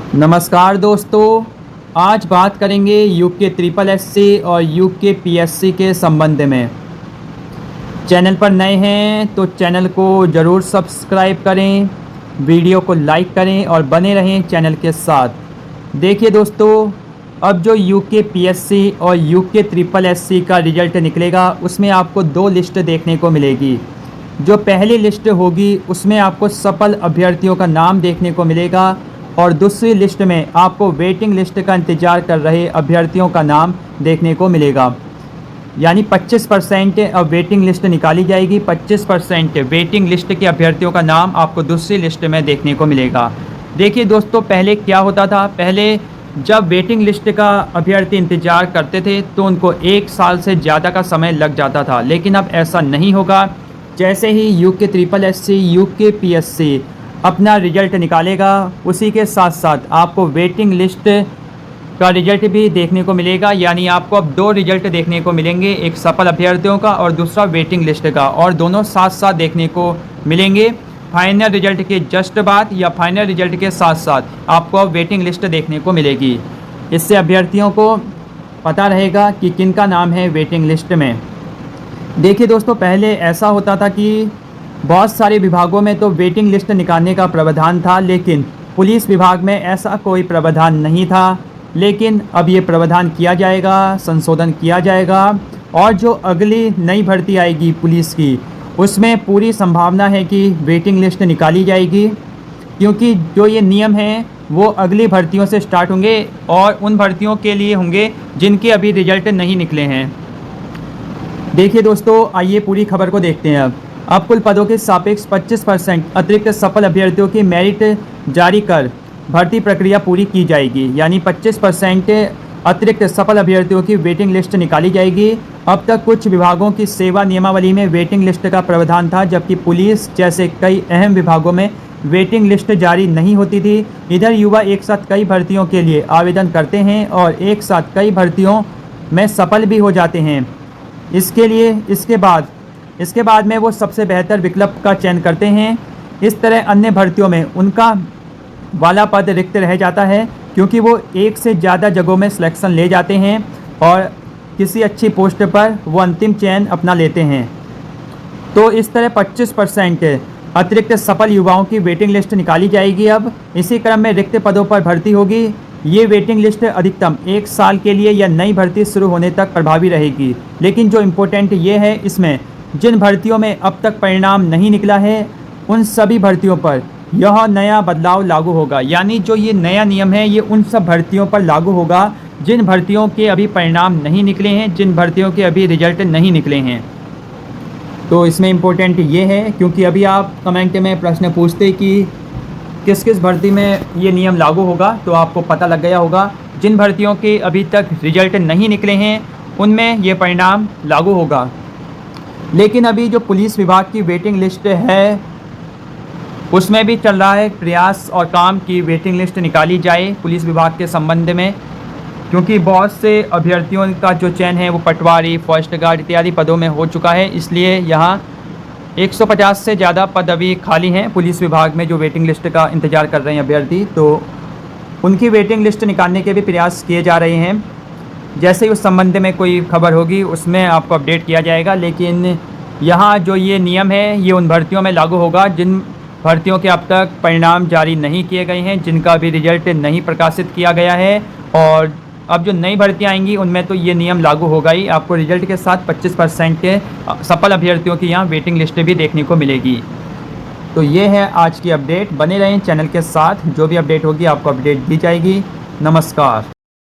नमस्कार दोस्तों, आज बात करेंगे यूके ट्रिपल एससी और यूके पीएससी के संबंध में। चैनल पर नए हैं तो चैनल को ज़रूर सब्सक्राइब करें, वीडियो को लाइक करें और बने रहें चैनल के साथ। देखिए दोस्तों, अब जो यूके पीएससी और यूके ट्रिपल एससी का रिज़ल्ट निकलेगा उसमें आपको दो लिस्ट देखने को मिलेगी। जो पहली लिस्ट होगी उसमें आपको सफल अभ्यर्थियों का नाम देखने को मिलेगा और दूसरी लिस्ट में आपको वेटिंग लिस्ट का इंतज़ार कर रहे अभ्यर्थियों का नाम देखने को मिलेगा। यानी 25% अब वेटिंग लिस्ट निकाली जाएगी, 25% वेटिंग लिस्ट के अभ्यर्थियों का नाम आपको दूसरी लिस्ट में देखने को मिलेगा। देखिए दोस्तों, पहले क्या होता था, पहले जब वेटिंग लिस्ट का अभ्यर्थी इंतज़ार करते थे तो उनको 1 साल से ज़्यादा का समय लग जाता था, लेकिन अब ऐसा नहीं होगा। जैसे ही UK triple SC, UK PSC अपना रिजल्ट निकालेगा, उसी के साथ साथ आपको वेटिंग लिस्ट का रिजल्ट भी देखने को मिलेगा। यानी आपको अब 2 रिजल्ट देखने को मिलेंगे, एक सफल अभ्यर्थियों का और दूसरा वेटिंग लिस्ट का, और दोनों साथ साथ देखने को मिलेंगे। फाइनल रिजल्ट के जस्ट बाद या फाइनल रिजल्ट के साथ साथ आपको अब वेटिंग लिस्ट देखने को मिलेगी। इससे अभ्यर्थियों को पता रहेगा कि किन का नाम है वेटिंग लिस्ट में। देखिए दोस्तों, पहले ऐसा होता था कि बहुत सारे विभागों में तो वेटिंग लिस्ट निकालने का प्रावधान था, लेकिन पुलिस विभाग में ऐसा कोई प्रावधान नहीं था। लेकिन अब ये प्रावधान किया जाएगा, संशोधन किया जाएगा, और जो अगली नई भर्ती आएगी पुलिस की, उसमें पूरी संभावना है कि वेटिंग लिस्ट निकाली जाएगी, क्योंकि जो ये नियम हैं वो अगली भर्तियों से स्टार्ट होंगे और उन भर्तियों के लिए होंगे जिनके अभी रिजल्ट नहीं निकले हैं। देखिए दोस्तों, आइए पूरी खबर को देखते हैं। अब कुल पदों के सापेक्ष 25% अतिरिक्त सफल अभ्यर्थियों की मेरिट जारी कर भर्ती प्रक्रिया पूरी की जाएगी। यानी 25% अतिरिक्त सफल अभ्यर्थियों की वेटिंग लिस्ट निकाली जाएगी। अब तक कुछ विभागों की सेवा नियमावली में वेटिंग लिस्ट का प्रावधान था, जबकि पुलिस जैसे कई अहम विभागों में वेटिंग लिस्ट जारी नहीं होती थी। इधर युवा एक साथ कई भर्तियों के लिए आवेदन करते हैं और एक साथ कई भर्तियों में सफल भी हो जाते हैं। इसके बाद में वो सबसे बेहतर विकल्प का चयन करते हैं। इस तरह अन्य भर्तियों में उनका वाला पद रिक्त रह जाता है, क्योंकि वो एक से ज़्यादा जगहों में सिलेक्शन ले जाते हैं और किसी अच्छी पोस्ट पर वो अंतिम चयन अपना लेते हैं। तो इस तरह 25% अतिरिक्त सफल युवाओं की वेटिंग लिस्ट निकाली जाएगी। अब इसी क्रम में रिक्त पदों पर भर्ती होगी। ये वेटिंग लिस्ट अधिकतम 1 साल के लिए या नई भर्ती शुरू होने तक प्रभावी रहेगी। लेकिन जो इम्पोर्टेंट ये है, इसमें जिन भर्तियों में अब तक परिणाम नहीं निकला है उन सभी भर्तियों पर यह नया बदलाव लागू होगा। यानी जो ये नया नियम है ये उन सब भर्तियों पर लागू होगा जिन भर्तियों के अभी परिणाम नहीं निकले हैं, जिन भर्तियों के अभी रिजल्ट नहीं निकले हैं। तो इसमें इम्पोर्टेंट ये है, क्योंकि अभी आप कमेंट में प्रश्न पूछते कि किस किस भर्ती में ये नियम लागू होगा, तो आपको पता लग गया होगा। जिन भर्तियों के अभी तक रिजल्ट नहीं निकले हैं उनमें ये परिणाम लागू होगा। लेकिन अभी जो पुलिस विभाग की वेटिंग लिस्ट है उसमें भी चल रहा है प्रयास और काम की वेटिंग लिस्ट निकाली जाए पुलिस विभाग के संबंध में, क्योंकि बहुत से अभ्यर्थियों का जो चयन है वो पटवारी, फॉरेस्ट गार्ड इत्यादि पदों में हो चुका है। इसलिए यहाँ 150 से ज़्यादा पद अभी खाली हैं पुलिस विभाग में जो वेटिंग लिस्ट का इंतज़ार कर रहे हैं अभ्यर्थी। तो उनकी वेटिंग लिस्ट निकालने के भी प्रयास किए जा रहे हैं। जैसे ही उस संबंध में कोई खबर होगी उसमें आपको अपडेट किया जाएगा। लेकिन यहाँ जो ये नियम है ये उन भर्तियों में लागू होगा जिन भर्तियों के अब तक परिणाम जारी नहीं किए गए हैं, जिनका भी रिजल्ट नहीं प्रकाशित किया गया है। और अब जो नई भर्तियाँ आएंगी उनमें तो ये नियम लागू होगा ही। आपको रिजल्ट के साथ 25% के सफल अभ्यर्थियों की यहाँ वेटिंग लिस्ट भी देखने को मिलेगी। तो ये है आज की अपडेट। बने रहें चैनल के साथ, जो भी अपडेट होगी आपको अपडेट दी जाएगी। नमस्कार।